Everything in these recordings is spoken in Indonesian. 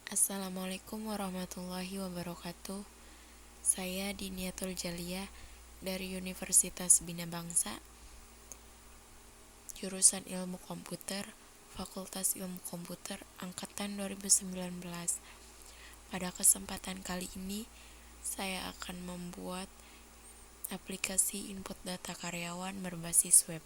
Assalamualaikum warahmatullahi wabarakatuh. Saya Diniatul Jaliyah dari Universitas Bina Bangsa, jurusan Ilmu Komputer, Fakultas Ilmu Komputer angkatan 2019. Pada kesempatan kali ini, saya akan membuat aplikasi input data karyawan berbasis web.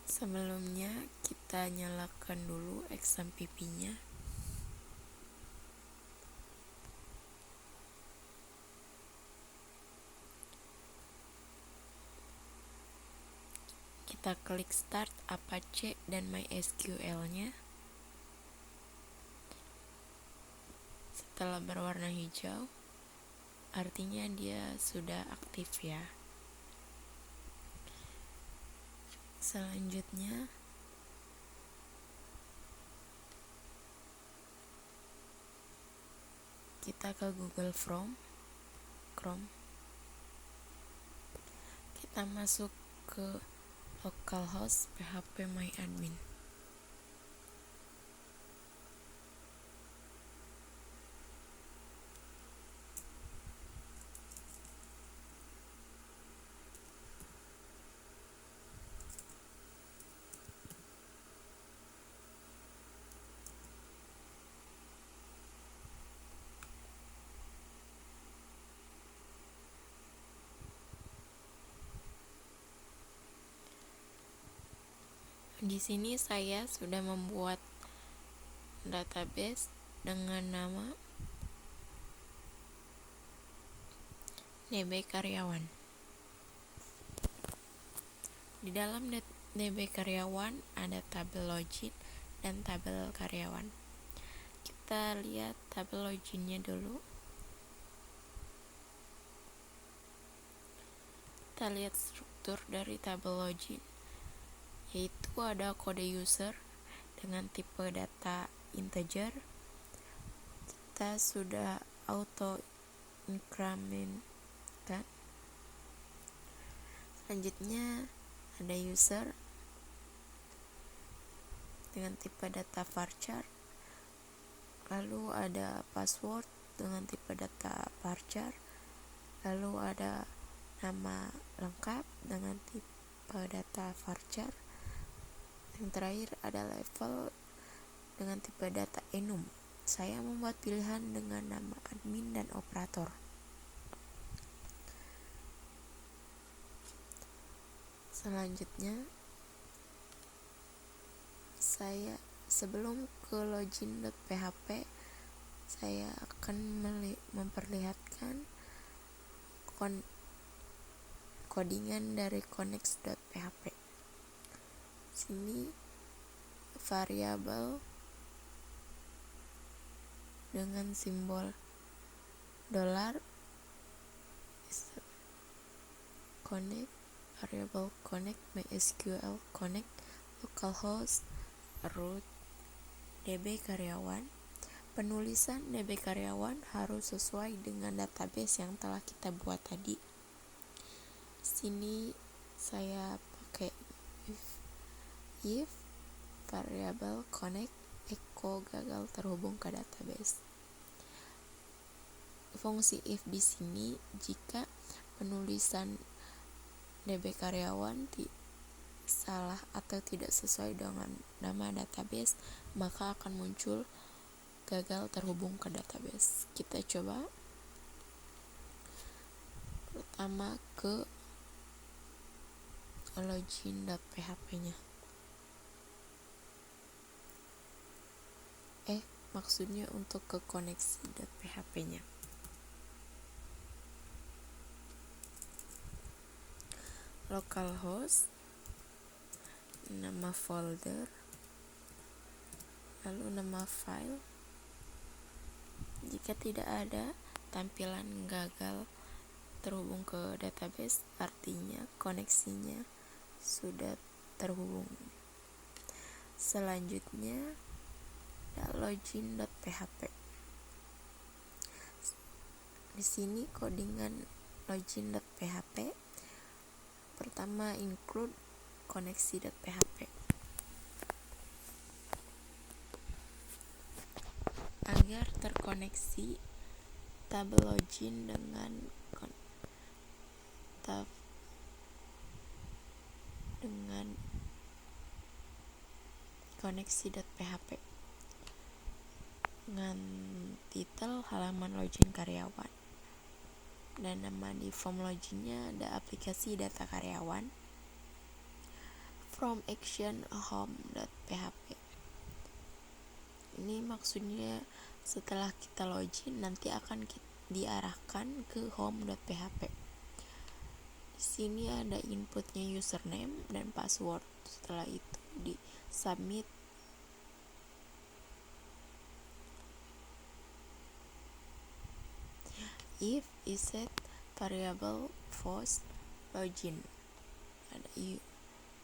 Sebelumnya, kita nyalakan dulu XMPP-nya. Kita klik Start Apache dan MySQL-nya. Setelah berwarna hijau, artinya dia sudah aktif ya. Selanjutnya, kita ke Google Chrome. Kita masuk ke localhost phpMyAdmin. Di sini saya sudah membuat database dengan nama DB Karyawan. Di dalam DB Karyawan ada tabel login dan tabel karyawan. Kita lihat tabel loginnya dulu. Kita lihat struktur dari tabel login, yaitu ada kode user dengan tipe data integer. Kita sudah auto increment kan. Selanjutnya ada user dengan tipe data varchar, lalu ada password dengan tipe data varchar, lalu ada nama lengkap dengan tipe data varchar. Yang terakhir ada level dengan tipe data enum. Saya membuat pilihan dengan nama admin dan operator. Selanjutnya, saya sebelum ke login.php, saya akan memperlihatkan codingan dari connects.php. Sini variabel dengan simbol $, connect, variable connect, MySQL connect, localhost, root, DB karyawan. Penulisan DB karyawan harus sesuai dengan database yang telah kita buat tadi. Sini saya pakai if variable connect echo gagal terhubung ke database. Fungsi if di sini jika penulisan DB karyawan salah atau tidak sesuai dengan nama database, maka akan muncul gagal terhubung ke database. Kita coba. Pertama ke login.php-nya. Maksudnya untuk ke koneksi.php-nya. Localhost, nama folder, lalu nama file. Jika tidak ada tampilan gagal terhubung ke database, artinya koneksinya sudah terhubung. Selanjutnya login.php. Di sini codingan login.php. Pertama include koneksi.php. koneksi tabel login dengan koneksi.php dengan titel halaman login karyawan, dan nama di form loginnya ada aplikasi data karyawan from action home.php. Ini maksudnya setelah kita login nanti akan diarahkan ke home.php. Di sini ada inputnya username dan password. Setelah itu di submit. If is set variable post login, ada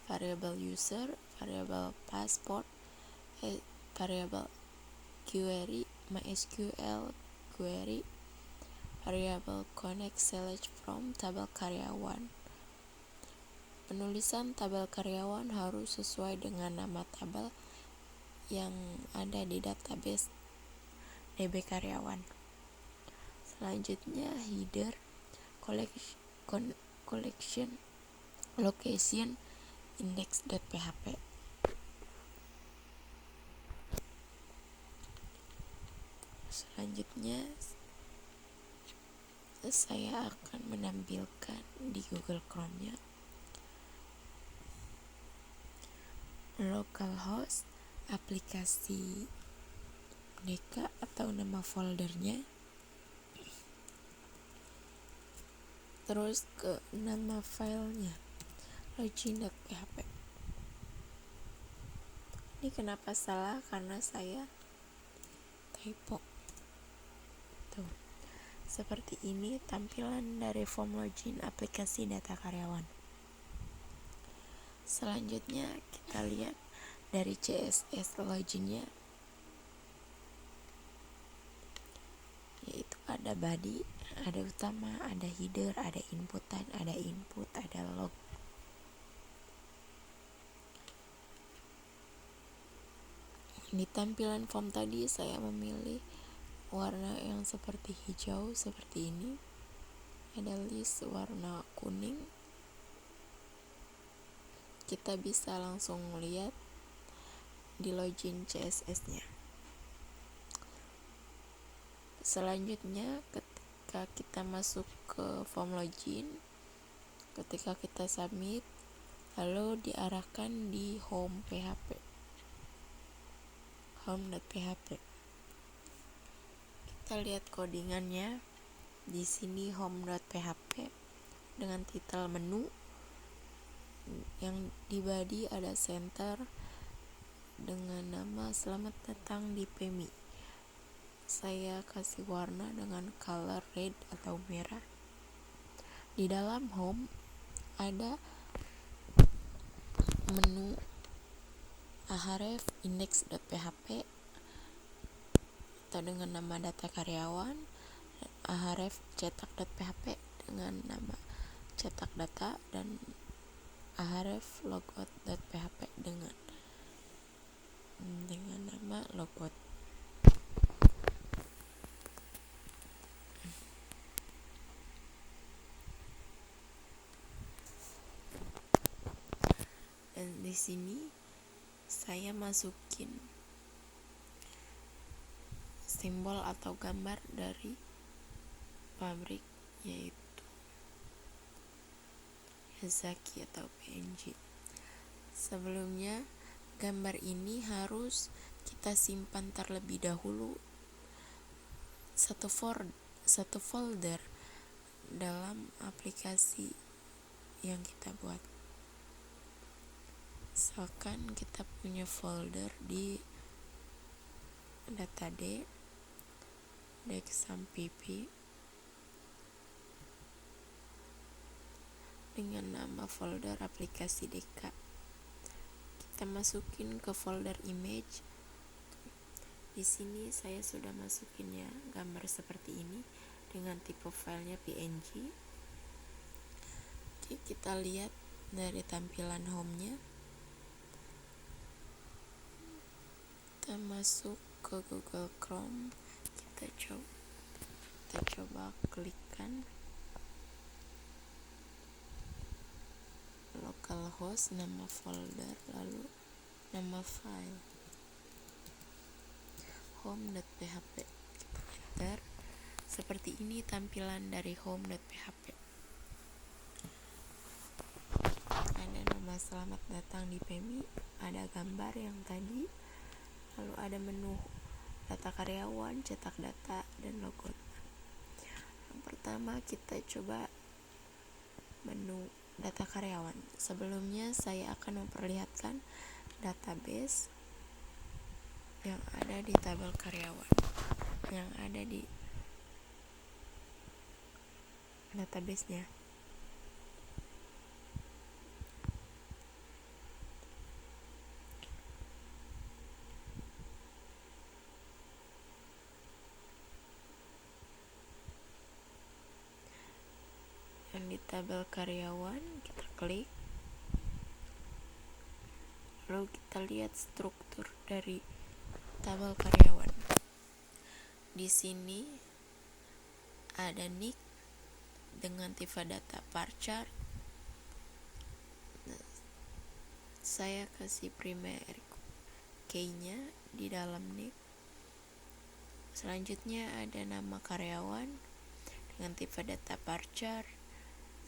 variable user, variable passport, variable query, MySQL query, variable connect select from tabel karyawan. Penulisan tabel karyawan harus sesuai dengan nama tabel yang ada di database DB karyawan. Selanjutnya header, collection, location, index.php. Selanjutnya saya akan menampilkan di Google Chrome-nya localhost, aplikasi DK atau nama foldernya, terus ke nama filenya login.php. Ini kenapa salah? Karena saya typo. Tuh. Seperti ini tampilan dari form login aplikasi data karyawan. Selanjutnya kita lihat dari CSS loginnya, yaitu ada body, ada utama, ada header, ada inputan, ada input, ada log. Di tampilan form tadi saya memilih warna yang seperti hijau seperti ini. Ada list warna kuning. Kita bisa langsung lihat di login CSS-nya. Selanjutnya ketika kita masuk ke form login, ketika kita submit, lalu diarahkan di home.php. Kita lihat codingannya. Di sini home.php dengan titel menu, yang di body ada center dengan nama selamat datang di PMI. Saya kasih warna dengan color red atau merah. Di dalam home ada menu ahref index.php atau dengan nama data karyawan, ahref cetak.php dengan nama cetak data, dan ahref logout.php dengan nama logout. Dan di sini saya masukin simbol atau gambar dari pabrik, yaitu Yazaki atau PNG. Sebelumnya gambar ini harus kita simpan terlebih dahulu satu folder dalam aplikasi yang kita buat. Misalkan kita punya folder di data D, .pp dengan nama folder aplikasi DK. Kita masukin ke folder image. Di sini saya sudah masukin ya gambar seperti ini dengan tipe filenya PNG. Oke, kita lihat dari tampilan home-nya. Kita masuk ke Google Chrome, kita kita coba klikkan localhost, nama folder, lalu nama file home.php. Kita enter. Seperti ini tampilan dari home.php. Ada nama selamat datang di PMI, ada gambar yang tadi, lalu ada menu data karyawan, cetak data, dan logout. Yang pertama kita coba menu data karyawan. Sebelumnya saya akan memperlihatkan database yang ada di tabel karyawan, yang ada di database-nya. Yang di tabel karyawan kita klik, lalu kita lihat struktur dari tabel karyawan. Di sini ada nick dengan tipe data varchar. Saya kasih primary key-nya di dalam nick. Selanjutnya ada nama karyawan dengan tipe data varchar.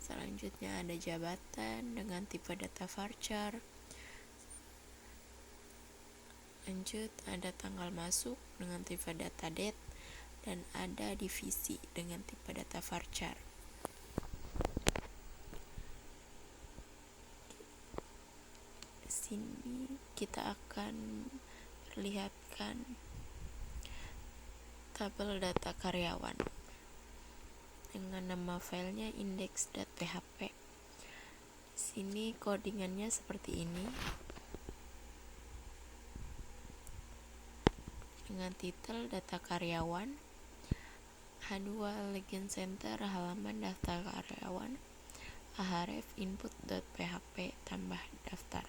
Selanjutnya ada jabatan dengan tipe data varchar. Lanjut ada tanggal masuk dengan tipe data date, dan ada divisi dengan tipe data varchar. Di sini kita akan perlihatkan tabel data karyawan dengan nama filenya index.php. Di sini codingannya seperti ini, dengan titel data karyawan, H2 Legend Center, halaman daftar karyawan, ahref input.php tambah daftar.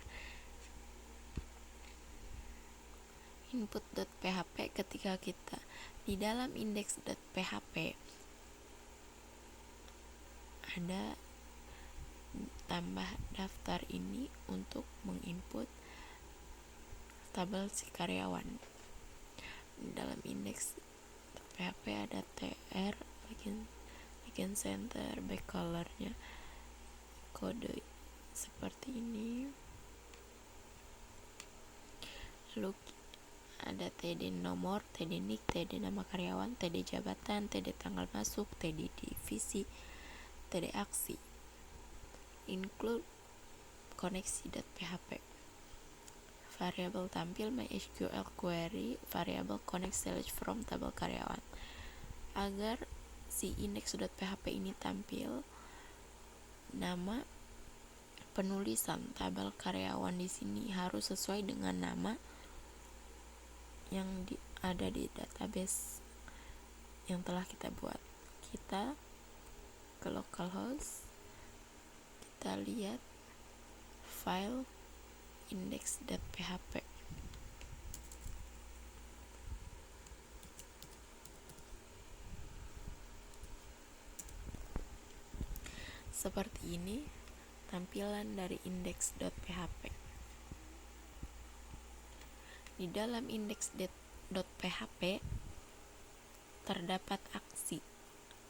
Input.php ketika kita di dalam index.php ada tambah daftar ini untuk menginput tabel si karyawan. Di dalam index.php ada tr Legend Center, backcolornya kode seperti ini, lalu ada td nomor, td nick, td nama karyawan, td jabatan, td tanggal masuk, td divisi, td aksi, include koneksi.php, variabel tampil MySQL query, variabel connect select from tabel karyawan. Agar si index.php ini tampil, nama penulisan tabel karyawan di sini harus sesuai dengan nama yang ada di database yang telah kita buat. Kita ke localhost, kita lihat file index.php. Seperti ini tampilan dari index.php. Di dalam index.php terdapat aksi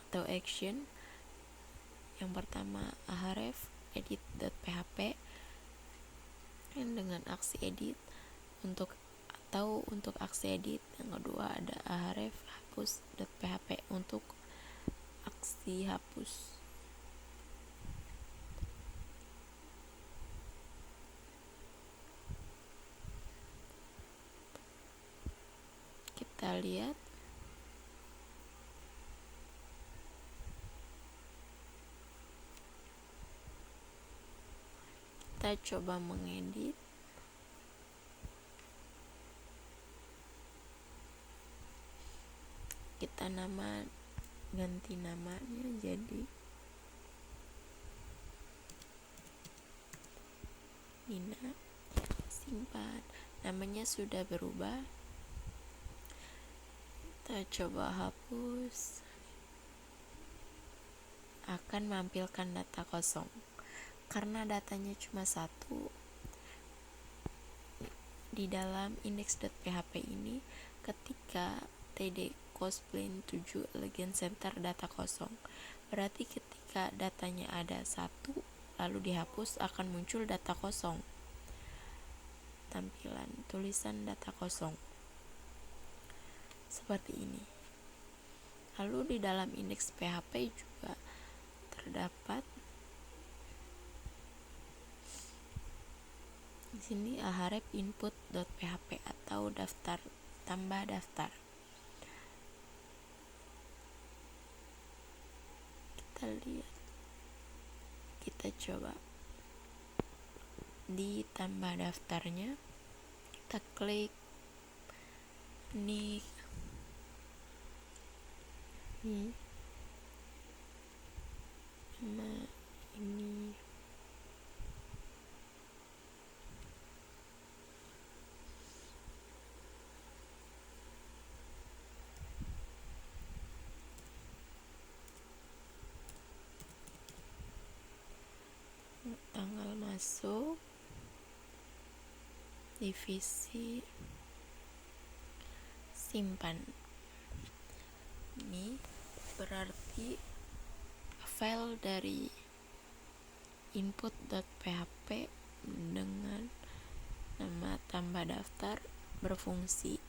atau action. Yang pertama ahref edit.php, dan dengan aksi edit untuk aksi edit. Yang kedua ada ahref hapus.php untuk aksi hapus. Kita lihat kita coba mengedit. Kita ganti namanya jadi Nina. Simpan. Namanya sudah berubah. Kita coba hapus, akan menampilkan data kosong. Karena datanya cuma satu, di dalam index.php ini ketika td cosplane 7 elegant center data kosong, berarti ketika datanya ada satu lalu dihapus akan muncul data kosong, tampilan tulisan data kosong seperti ini. Lalu di dalam indeks PHP juga terdapat di sini ahref input.php atau daftar tambah daftar. Kita lihat, kita coba di tambah daftarnya, kita klik ini nah ini tanggal masuk, divisi, simpan. Ini berarti file dari input.php dengan nama tambah daftar berfungsi.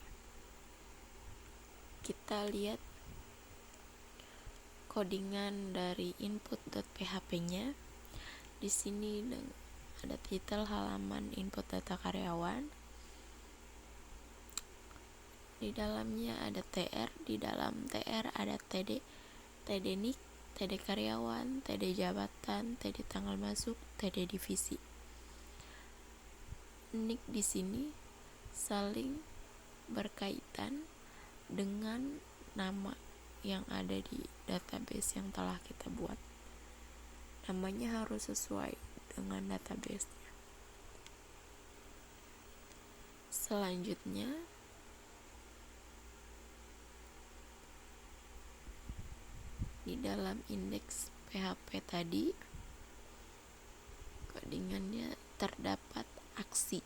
Kita lihat codingan dari input.php-nya. Di sini ada titel halaman input data karyawan. Di dalamnya ada TR, di dalam TR ada TD NIK, TD karyawan, TD jabatan, TD tanggal masuk, TD divisi. NIK di sini saling berkaitan dengan nama yang ada di database yang telah kita buat. Namanya harus sesuai dengan database-nya. Selanjutnya, di dalam indeks PHP tadi, codingannya terdapat aksi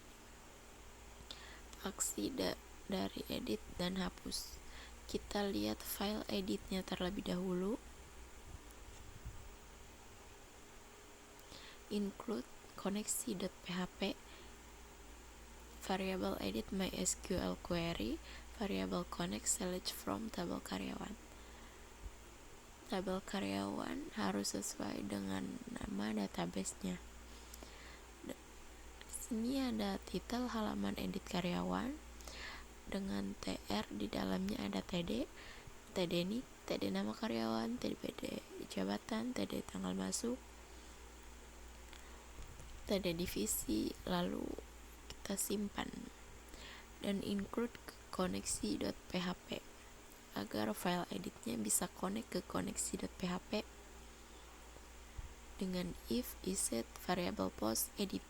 dari edit dan hapus. Kita lihat file editnya terlebih dahulu. Include koneksi.php, variable edit MySQL query, variable connect select from tabel karyawan. Tabel karyawan harus sesuai dengan nama database-nya. Di sini ada titel halaman edit karyawan dengan TR, di dalamnya ada TD NIK, TD nama karyawan, TD jabatan, TD tanggal masuk, TD divisi, lalu kita simpan dan include koneksi.php agar file editnya bisa connect ke koneksi.php dengan if iset variable post edit.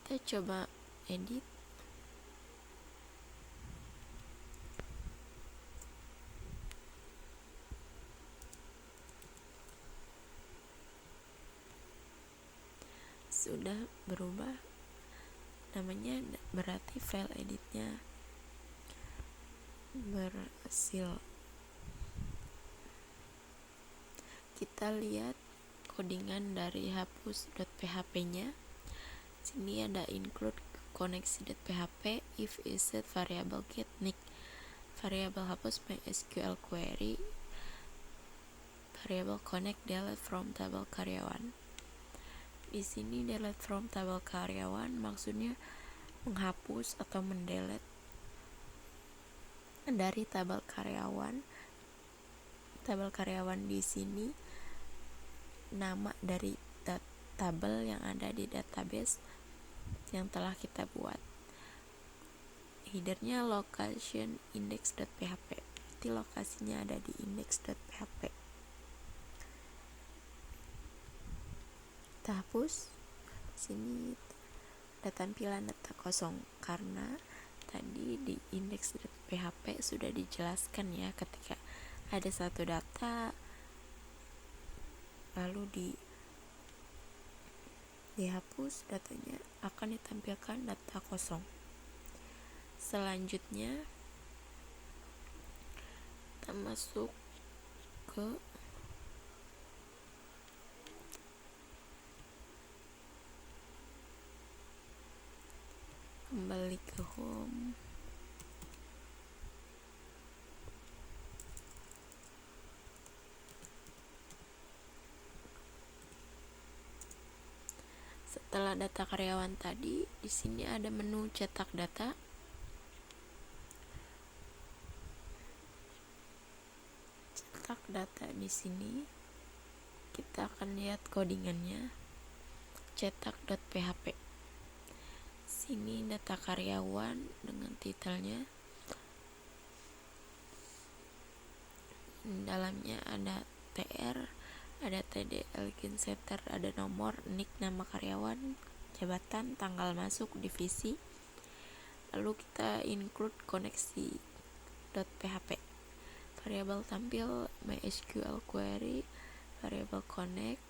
Kita coba edit. Sudah berubah namanya, berarti file editnya berhasil. Kita lihat codingan dari hapus.php-nya. Sini ada include koneksi.php, if iset variable get nick, variable hapus MySQL query, variable connect delete from tabel karyawan. Di sini delete from tabel karyawan maksudnya menghapus atau mendelete dari tabel karyawan. Tabel karyawan di sini nama dari tabel yang ada di database yang telah kita buat. Headernya location index.php, berarti lokasinya ada di index.php. Kita hapus. Di sini ada tampilan data kosong, karena tadi di index.php sudah dijelaskan ya, ketika ada satu data lalu dihapus, datanya akan ditampilkan data kosong. Selanjutnya kita masuk ke kembali ke home. Setelah data karyawan tadi, di sini ada menu cetak data. Cetak data di sini kita akan lihat codingannya, cetak.php. Sini data karyawan dengan titelnya. Dalamnya ada TR, ada TD, login setter, ada nomor, nick, nama karyawan, jabatan, tanggal masuk, divisi. Lalu kita include koneksi.php. Variabel tampil MySQL query, variabel connect,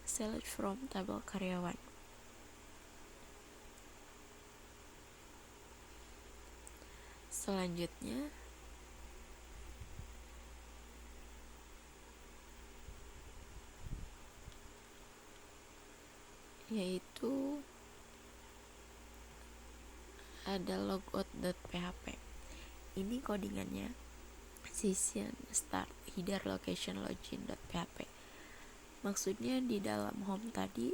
select from tabel karyawan. Selanjutnya yaitu ada logout.php. Ini codingannya session start header location login.php. Maksudnya di dalam home tadi,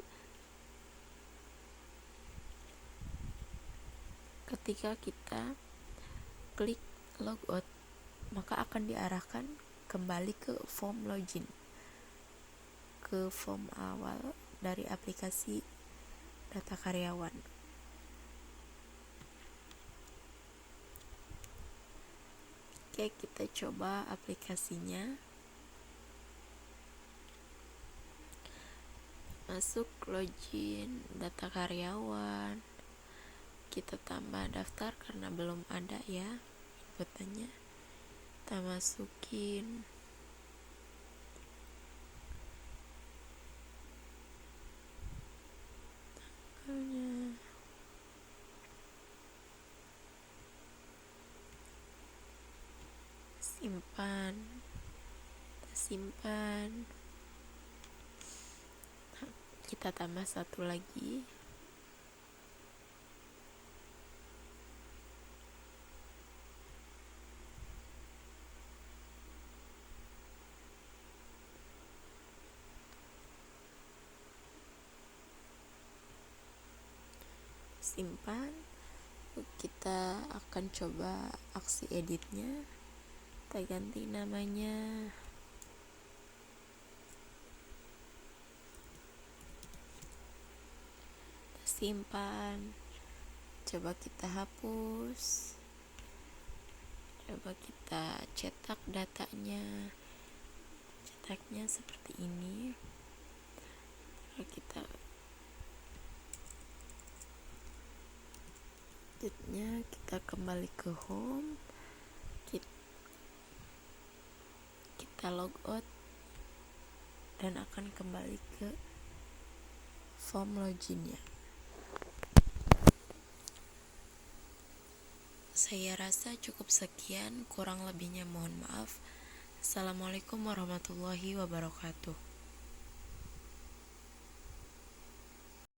ketika kita klik logout, maka akan diarahkan kembali ke form login, ke form awal dari aplikasi data karyawan. Oke, kita coba aplikasinya. Masuk login data karyawan, kita tambah daftar karena belum ada ya inputannya. Kita masukin tanggalnya, simpan. Kita tambah satu lagi, simpan. Kita akan coba aksi editnya. Kita ganti namanya, simpan. Coba kita hapus, coba kita cetak datanya. Cetaknya seperti ini. Lalu kita kembali ke home, kita logout dan akan kembali ke form loginnya. Saya rasa cukup sekian, kurang lebihnya mohon maaf. Assalamualaikum warahmatullahi wabarakatuh.